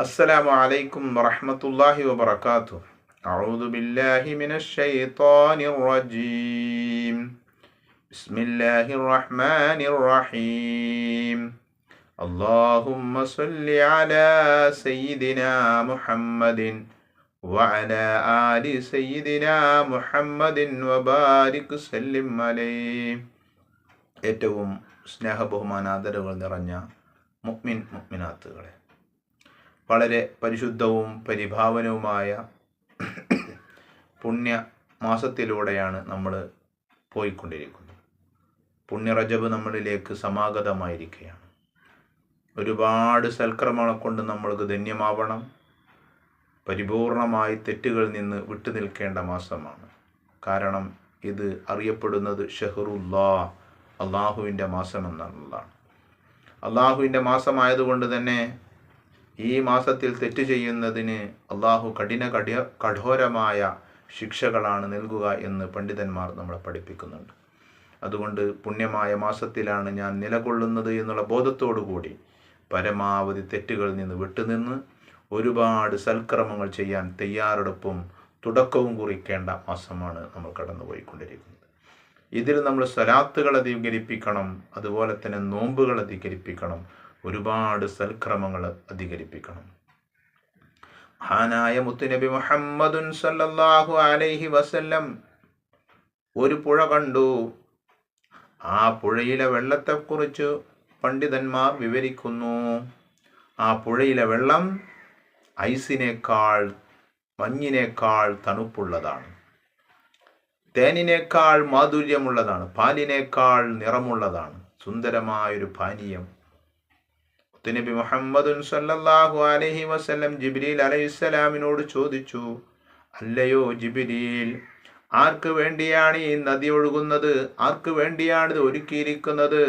അസ്സലാമു അലൈക്കും വറഹ്മത്തുള്ളാഹി വബറകാതുഹു. അഊദു ബില്ലാഹി മിനശ് ശൈത്വാനിർ റജീം. ബിസ്മില്ലാഹിർ റഹ്മാനിർ റഹീം. അല്ലാഹുമ്മ സ്വല്ലി അലാ സയ്യിദിനാ മുഹമ്മദിൻ വഅലാ ആലി സയ്യിദിനാ മുഹമ്മദിൻ വബാരിക് സല്ലിം അലൈഹി. ഏറ്റവും സ്നേഹബഹുമാനാദരവുകൾ നിറഞ്ഞ മുഅ്മിനാത്തുകളെ, വളരെ പരിശുദ്ധവും പരിഭാവനവുമായ പുണ്യ മാസത്തിലൂടെയാണ് നമ്മൾ പോയിക്കൊണ്ടിരിക്കുന്നത്. പുണ്യ റജബ് നമ്മളിലേക്ക് സമാഗതമായിരിക്കുകയാണ്. ഒരുപാട് സൽക്കർമ്മങ്ങളെ കൊണ്ട് നമ്മൾക്ക് ധന്യമാവണം. പരിപൂർണമായി തെറ്റുകളിൽ നിന്ന് വിട്ടുനിൽക്കേണ്ട മാസമാണ്. കാരണം ഇത് അറിയപ്പെടുന്നത് ഷഹറുല്ലാ, അള്ളാഹുവിൻ്റെ മാസം എന്നുള്ളതാണ്. അള്ളാഹുവിൻ്റെ മാസമായതുകൊണ്ട് തന്നെ ഈ മാസത്തിൽ തെറ്റ് ചെയ്യുന്നതിന് അള്ളാഹു കഠോരമായ ശിക്ഷകളാണ് നൽകുക എന്ന് പണ്ഡിതന്മാർ നമ്മളെ പഠിപ്പിക്കുന്നുണ്ട്. അതുകൊണ്ട് പുണ്യമായ മാസത്തിലാണ് ഞാൻ നിലകൊള്ളുന്നത് എന്നുള്ള ബോധത്തോടു കൂടി പരമാവധി തെറ്റുകളിൽ നിന്ന് വിട്ടുനിന്ന് ഒരുപാട് സൽക്കർമ്മങ്ങൾ ചെയ്യാൻ തയ്യാറെടുപ്പും തുടക്കവും കുറിക്കേണ്ട മാസമാണ് നമ്മൾ കടന്നുപോയിക്കൊണ്ടിരിക്കുന്നത്. ഇതിൽ നമ്മൾ സ്വലാത്തുകൾ അധികരിപ്പിക്കണം, അതുപോലെ തന്നെ നോമ്പുകൾ അധികരിപ്പിക്കണം, ഒരുപാട് സൽക്രമങ്ങൾ അധികരിപ്പിക്കണം. മഹാനായ മുത്തുനബി മുഹമ്മദുൻ സല്ലല്ലാഹു അലൈഹി വസല്ലം ഒരു പുഴ കണ്ടു. ആ പുഴയിലെ വെള്ളത്തെക്കുറിച്ച് പണ്ഡിതന്മാർ വിവരിക്കുന്നു. ആ പുഴയിലെ വെള്ളം ഐസിനേക്കാൾ, മഞ്ഞിനേക്കാൾ തണുപ്പുള്ളതാണ്, തേനിനേക്കാൾ മാധുര്യമുള്ളതാണ്, പാലിനേക്കാൾ നിറമുള്ളതാണ്. സുന്ദരമായൊരു പാനീയം. നബി മുഹമ്മദുൻ സല്ലല്ലാഹു അലൈഹി വസല്ലം ജിബ്രീൽ അലൈഹിസ്സലാമിനോട് ചോദിച്ചു, അല്ലയോ ജിബ്രീൽ, ആർക്ക് വേണ്ടിയാണ് ഈ നദി ഒഴുകുന്നത്? ആർക്ക് വേണ്ടിയാണ് ഇത് ഒരുക്കിയിരിക്കുന്നത്?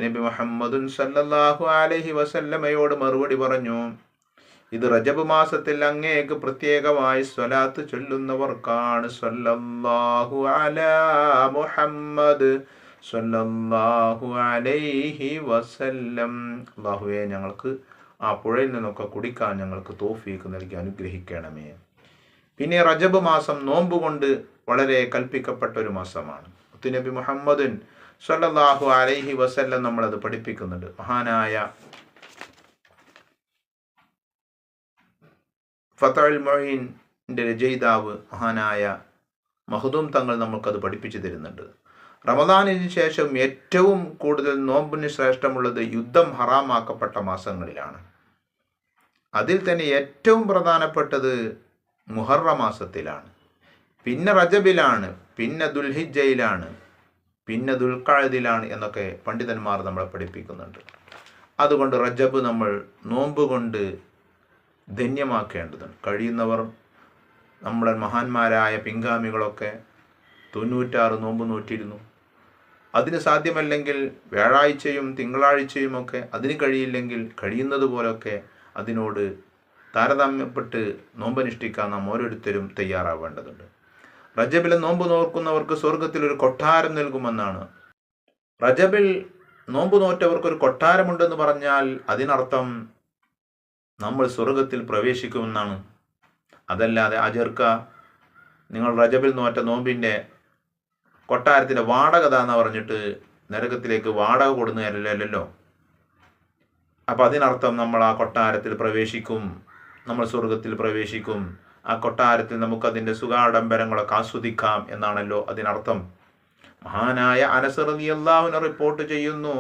നബി മുഹമ്മദുൻ സല്ലല്ലാഹു അലൈഹി വസല്ലമയോട് മറുപടി പറഞ്ഞു, ഇത് റജബ് മാസത്തിൽ അങ്ങേക്ക് പ്രത്യേകമായി സ്വലാത്ത് ചൊല്ലുന്നവർക്കാണ്. സല്ലല്ലാഹു അലാ മുഹമ്മദ് സല്ലല്ലാഹു അലൈഹി വസല്ലം. അല്ലാഹുവേ, ഞങ്ങൾക്ക് ആ പുഴയിൽ നിന്നൊക്കെ കുടിക്കാൻ ഞങ്ങൾക്ക് തൗഫീഖ് നൽകി അനുഗ്രഹിക്കണമേ. പിന്നെ റജബ് മാസം നോമ്പ് കൊണ്ട് വളരെ കൽപ്പിക്കപ്പെട്ട ഒരു മാസമാണ്. മുത്തുനബി മുഹമ്മദ് സല്ലല്ലാഹു അലൈഹി വസല്ലം നമ്മളത് പഠിപ്പിക്കുന്നുണ്ട്. മഹാനായ ഫതഹുൽ മുഈൻ്റെ രചയിതാവ് മഹാനായ മഖ്ദൂം തങ്ങൾ നമുക്കത് പഠിപ്പിച്ചു തരുന്നുണ്ട്. റമദാനിന് ശേഷം ഏറ്റവും കൂടുതൽ നോമ്പിന് ശ്രേഷ്ഠമുള്ളത് യുദ്ധം ഹറാമാക്കപ്പെട്ട മാസങ്ങളിലാണ്. അതിൽ തന്നെ ഏറ്റവും പ്രധാനപ്പെട്ടത് മുഹറം മാസത്തിലാണ്, പിന്നെ റജബിലാണ്, പിന്നെ ദുൽഹിജ്ജയിലാണ്, പിന്നെ ദുൽഖഅദിലാണ് എന്നൊക്കെ പണ്ഡിതന്മാർ നമ്മളെ പഠിപ്പിക്കുന്നുണ്ട്. അതുകൊണ്ട് റജബ് നമ്മൾ നോമ്പ് കൊണ്ട് ധന്യമാക്കേണ്ടതുണ്ട്. കഴിയുന്നവർ നമ്മുടെ മഹാന്മാരായ പിൻഗാമികളൊക്കെ 96 നോമ്പ് നോറ്റിരുന്നു. അതിന് സാധ്യമല്ലെങ്കിൽ വ്യാഴാഴ്ചയും തിങ്കളാഴ്ചയുമൊക്കെ, അതിന് കഴിയില്ലെങ്കിൽ കഴിയുന്നത് പോലൊക്കെ അതിനോട് താരതമ്യപ്പെട്ട് നോമ്പനുഷ്ഠിക്കാൻ നാം ഓരോരുത്തരും തയ്യാറാവേണ്ടതുണ്ട്. റജബിലെ നോമ്പ് നോക്കുന്നവർക്ക് സ്വർഗത്തിൽ ഒരു കൊട്ടാരം നൽകുമെന്നാണ്. റജബിൽ നോമ്പ് നോറ്റവർക്കൊരു കൊട്ടാരമുണ്ടെന്ന് പറഞ്ഞാൽ അതിനർത്ഥം നമ്മൾ സ്വർഗത്തിൽ പ്രവേശിക്കുമെന്നാണ്. അതല്ലാതെ അജർക്ക നിങ്ങൾ റജബിൽ നോറ്റ നോമ്പിൻ്റെ കൊട്ടാരത്തിൻ്റെ വാടക താന്ന് പറഞ്ഞിട്ട് നരകത്തിലേക്ക് വാടക കൊടുക്കുന്നതല്ലല്ലോ. അപ്പം അതിനർത്ഥം നമ്മൾ ആ കൊട്ടാരത്തിൽ പ്രവേശിക്കും, നമ്മൾ സ്വർഗത്തിൽ പ്രവേശിക്കും, ആ കൊട്ടാരത്തിൽ നമുക്കതിൻ്റെ സുഖാഡംബരങ്ങളൊക്കെ ആസ്വദിക്കാം എന്നാണല്ലോ അതിനർത്ഥം. മഹാനായ അനസ് റളിയല്ലാഹു അൻഹു റിപ്പോർട്ട് ചെയ്യുന്നു,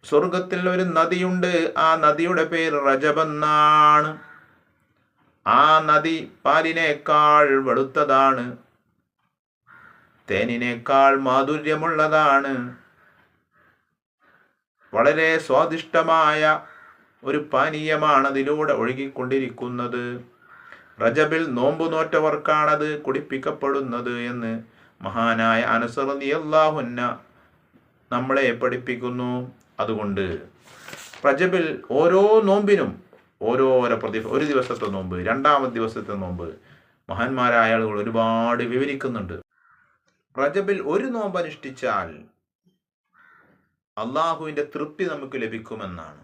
സ്വർഗത്തിൽ ഒരു നദിയുണ്ട്, ആ നദിയുടെ പേര് റജബ് എന്നാണ്. ആ നദി പാലിനേക്കാൾ വെളുത്തതാണ്, തേനിനേക്കാൾ മാധുര്യമുള്ളതാണ്, വളരെ സ്വാദിഷ്ടമായ ഒരു പാനീയമാണ് അതിലൂടെ ഒഴുകിക്കൊണ്ടിരിക്കുന്നത്. റജബിൽ നോമ്പ് നോറ്റവർക്കാണത് കുടിപ്പിക്കപ്പെടുന്നത് എന്ന് മഹാനായ അനസ് റളിയല്ലാഹു അൻഹു നമ്മളെ പഠിപ്പിക്കുന്നു. അതുകൊണ്ട് റജബിൽ ഓരോ നോമ്പിനും ഓരോരോ ഒരു ദിവസത്തെ നോമ്പ്, രണ്ടാമത്തെ ദിവസത്തെ നോമ്പ് മഹാന്മാരായ ആളുകൾ ഒരുപാട് വിവരിക്കുന്നുണ്ട്. റജബിൽ ഒരു നോമ്പ് അനുഷ്ഠിച്ചാൽ അള്ളാഹുവിൻ്റെ തൃപ്തി നമുക്ക് ലഭിക്കുമെന്നാണ്.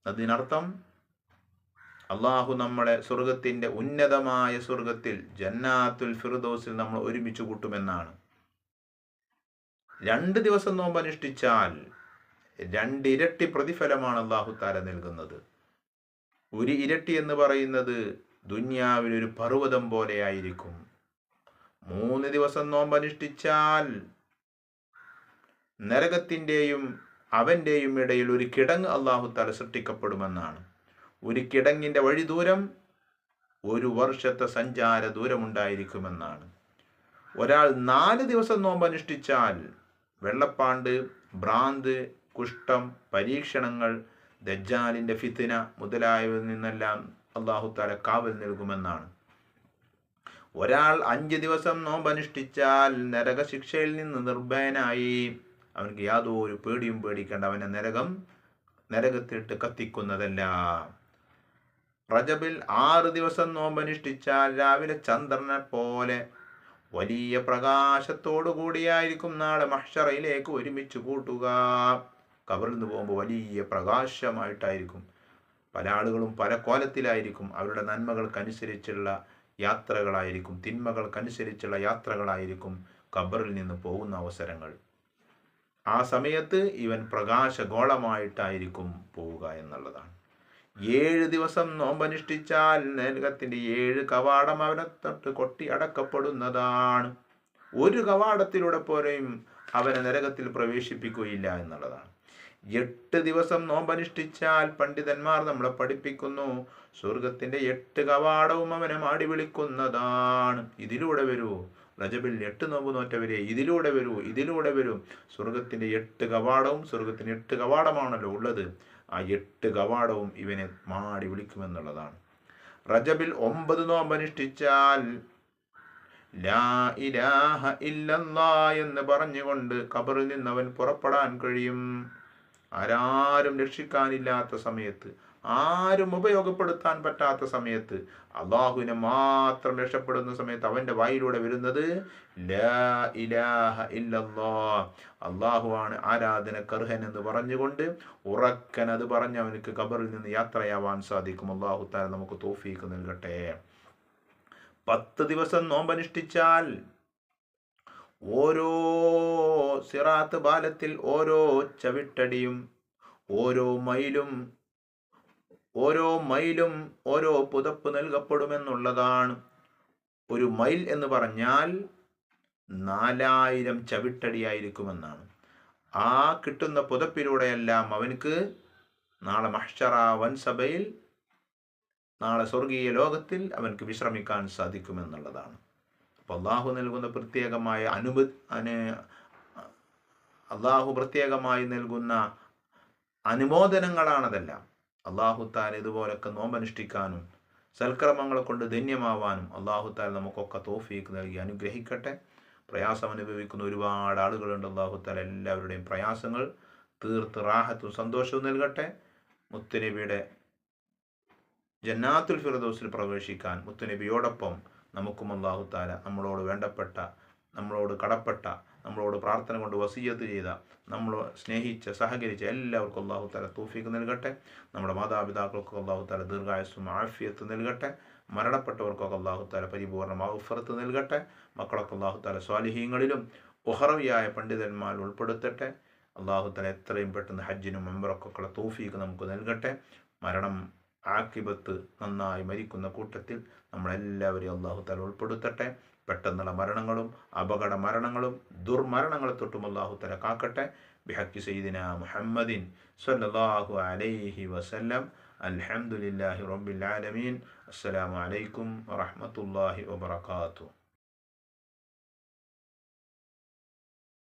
അതിനർത്ഥം അള്ളാഹു നമ്മളെ സ്വർഗത്തിൻ്റെ ഉന്നതമായ സ്വർഗത്തിൽ ജന്നാത്തുൽ ഫിർദൗസിൽ നമ്മൾ ഒരുമിച്ച് കൂട്ടുമെന്നാണ്. 2 ദിവസം നോമ്പ് അനുഷ്ഠിച്ചാൽ 2 ഇരട്ടി പ്രതിഫലമാണ് അള്ളാഹു താല നൽകുന്നത്. 1 ഇരട്ടി എന്ന് പറയുന്നത് ദുന്യാവിലൊരു പർവ്വതം പോലെയായിരിക്കും. 3 ദിവസം നോമ്പ് അനുഷ്ഠിച്ചാൽ നരകത്തിൻ്റെയും അവൻ്റെയും ഇടയിൽ ഒരു കിടങ്ങ് അള്ളാഹു താല സൃഷ്ടിക്കപ്പെടുമെന്നാണ്. ഒരു കിടങ്ങിൻ്റെ വഴി ദൂരം 1 വർഷത്തെ സഞ്ചാര ദൂരമുണ്ടായിരിക്കുമെന്നാണ്. ഒരാൾ 4 ദിവസം നോമ്പ് അനുഷ്ഠിച്ചാൽ വെള്ളപ്പാണ്ട്, ഭ്രാന്ത്, കുഷ്ഠം, പരീക്ഷണങ്ങൾ, ദജ്ജാലിൻ്റെ ഫിത്ന മുതലായവയിൽ നിന്നെല്ലാം അള്ളാഹു താല കാവൽ നൽകുമെന്നാണ്. ഒരാൾ 5 ദിവസം നോമ്പ് അനുഷ്ഠിച്ചാൽ നരകശിക്ഷയിൽ നിന്ന് നിർഭയനായി, അവനക്ക് യാതൊരു പേടിയും പേടിക്കേണ്ട, അവനെ നരകത്തിലിട്ട് കത്തിക്കുന്നതല്ല. റജബിൽ 6 ദിവസം നോമ്പ് അനുഷ്ഠിച്ചാൽ രാവിലെ ചന്ദ്രനെ പോലെ വലിയ പ്രകാശത്തോടു കൂടിയായിരിക്കും നാളെ മഹ്ശറയിലേക്ക് ഒരുമിച്ച് കൂട്ടുക. ഖബറിൽ നിന്ന് പോകുമ്പോൾ വലിയ പ്രകാശമായിട്ടായിരിക്കും. പല ആളുകളും പല കോലത്തിലായിരിക്കും. അവരുടെ നന്മകൾക്കനുസരിച്ചുള്ള യാത്രകളായിരിക്കും, തിന്മകൾക്കനുസരിച്ചുള്ള യാത്രകളായിരിക്കും ഖബറിൽ നിന്ന് പോകുന്ന അവസരങ്ങൾ. ആ സമയത്ത് ഇവൻ പ്രകാശഗോളമായിട്ടായിരിക്കും പോവുക എന്നുള്ളതാണ്. 7 ദിവസം നോമ്പനുഷ്ഠിച്ചാൽ നരകത്തിൻ്റെ 7 കവാടം അവനെ തൊട്ട് കൊട്ടി അടക്കപ്പെടുന്നതാണ്. ഒരു കവാടത്തിലൂടെ പോലെയും അവനെ നരകത്തിൽ പ്രവേശിപ്പിക്കുകയില്ല എന്നുള്ളതാണ്. 8 ദിവസം നോമ്പനുഷ്ഠിച്ചാൽ പണ്ഡിതന്മാർ നമ്മളെ പഠിപ്പിക്കുന്നു, സ്വർഗത്തിൻ്റെ 8 കവാടവും അവനെ മാടി വിളിക്കുന്നതാണ്. ഇതിലൂടെ വരൂ, റജബിൽ 8 നോമ്പ് നോറ്റവരെ ഇതിലൂടെ വരൂ. സ്വർഗത്തിൻ്റെ 8 കവാടവും, സ്വർഗത്തിന് 8 കവാടമാണല്ലോ ഉള്ളത്, ആ 8 കവാടവും ഇവനെ മാടി വിളിക്കുമെന്നുള്ളതാണ്. റജബിൽ 9 നോമ്പ് അനുഷ്ഠിച്ചാൽ ലാ ഇലാഹ ഇല്ലല്ലാഹ് എന്ന് പറഞ്ഞുകൊണ്ട് ഖബറിൽ നിന്ന് അവൻ പുറപ്പെടാൻ കഴിയും. ആരും രക്ഷിക്കാനില്ലാത്ത സമയത്ത്, ആരും ഉപയോഗപ്പെടുത്താൻ പറ്റാത്ത സമയത്ത്, അള്ളാഹുവിനെ മാത്രം രക്ഷപ്പെടുന്ന സമയത്ത് അവൻ്റെ വായിലൂടെ വരുന്നത് ലാ ഇലാഹ ഇല്ലല്ലാഹ്, അള്ളാഹുവാണ് ആരാധനക്കർഹൻ എന്ന് പറഞ്ഞുകൊണ്ട് ഉറക്കനത് പറഞ്ഞ് അവനക്ക് ഖബറിൽ നിന്ന് യാത്രയാവാൻ സാധിക്കും. അള്ളാഹു തആല നമുക്ക് തൗഫീഖ് നൽകട്ടെ. 10 ദിവസം നോമ്പനുഷ്ഠിച്ചാൽ ഓരോ സിറാത്ത് പാലത്തിൽ ഓരോ ചവിട്ടടിയും, ഓരോ മൈലും ഓരോ പുതപ്പ് നൽകപ്പെടുമെന്നുള്ളതാണ്. ഒരു മൈൽ എന്ന് പറഞ്ഞാൽ 4000 ചവിട്ടടിയായിരിക്കുമെന്നാണ്. ആ കിട്ടുന്ന പുതപ്പിലൂടെയെല്ലാം അവനക്ക് നാളെ മഹ്ശറ വൻസഭയിൽ, നാളെ സ്വർഗീയ ലോകത്തിൽ അവനക്ക് വിശ്രമിക്കാൻ സാധിക്കുമെന്നുള്ളതാണ്. അപ്പോൾ അള്ളാഹു നൽകുന്ന പ്രത്യേകമായ അള്ളാഹു പ്രത്യേകമായി നൽകുന്ന അനുമോദനങ്ങളാണതെല്ലാം. അള്ളാഹു താല ഇതുപോലൊക്കെ നോമ്പനുഷ്ഠിക്കാനും സൽക്രമങ്ങളെ കൊണ്ട് ധന്യമാവാനും അള്ളാഹു താല നമുക്കൊക്കെ തൗഫീഖ് നൽകി അനുഗ്രഹിക്കട്ടെ. പ്രയാസം അനുഭവിക്കുന്ന ഒരുപാട് ആളുകളുണ്ട്. അള്ളാഹു താല എല്ലാവരുടെയും പ്രയാസങ്ങൾ തീർത്ത് റാഹത്തും സന്തോഷവും നൽകട്ടെ. മുത്തുനബിയുടെ ജന്നാത്തുൽ ഫിർദൗസിൽ പ്രവേശിക്കാൻ മുത്തുനബിയോടൊപ്പം നമുക്കും അള്ളാഹു താല നമ്മളോട് വേണ്ടപ്പെട്ട, നമ്മളോട് കടപ്പെട്ട, നമ്മളോട് പ്രാർത്ഥന കൊണ്ട് വസിയ്യത്ത് ചെയ്ത, നമ്മൾ സ്നേഹിച്ച, സഹകരിച്ച എല്ലാവർക്കും അള്ളാഹു താല തൗഫീഖ് നൽകട്ടെ. നമ്മുടെ മാതാപിതാക്കൾക്കൊക്കെ അള്ളാഹു താല ദീർഘായുസ്സും ആഫിയത്ത് നൽകട്ടെ. മരണപ്പെട്ടവർക്കൊക്കെ അള്ളാഹു താല പരിപൂർണ്ണ മഗ്ഫിറത്ത് നൽകട്ടെ. മക്കളൊക്കെ അള്ളാഹു താല സ്വാലിഹീങ്ങളിലും ഉഹറവിയായ പണ്ഡിതന്മാർ ഉൾപ്പെടുത്തട്ടെ. അള്ളാഹു താല എത്രയും പെട്ടെന്ന് ഹജ്ജിനും ഉംറയ്ക്കൊക്കെ തൗഫീഖ് നമുക്ക് നൽകട്ടെ. മരണം ആക്കിബത്ത് നന്നായി മരിക്കുന്ന കൂട്ടത്തിൽ നമ്മളെല്ലാവരെയും അള്ളാഹു തആല ഉൾപ്പെടുത്തട്ടെ. പെട്ടെന്നുള്ള മരണങ്ങളും അപകട മരണങ്ങളും ദുർമരണങ്ങളെ തൊട്ടും അള്ളാഹു തആല കാക്കട്ടെ. ബിഹഖി സയ്യിദിനാ മുഹമ്മദിൻ സ്വല്ലല്ലാഹു അലൈഹി വസല്ലം. അൽഹംദുലില്ലാഹി റബ്ബിൽ ആലമീൻ. അസ്സലാമു അലൈക്കും വറഹ്മത്തുള്ളാഹി വബറകാതുഹു.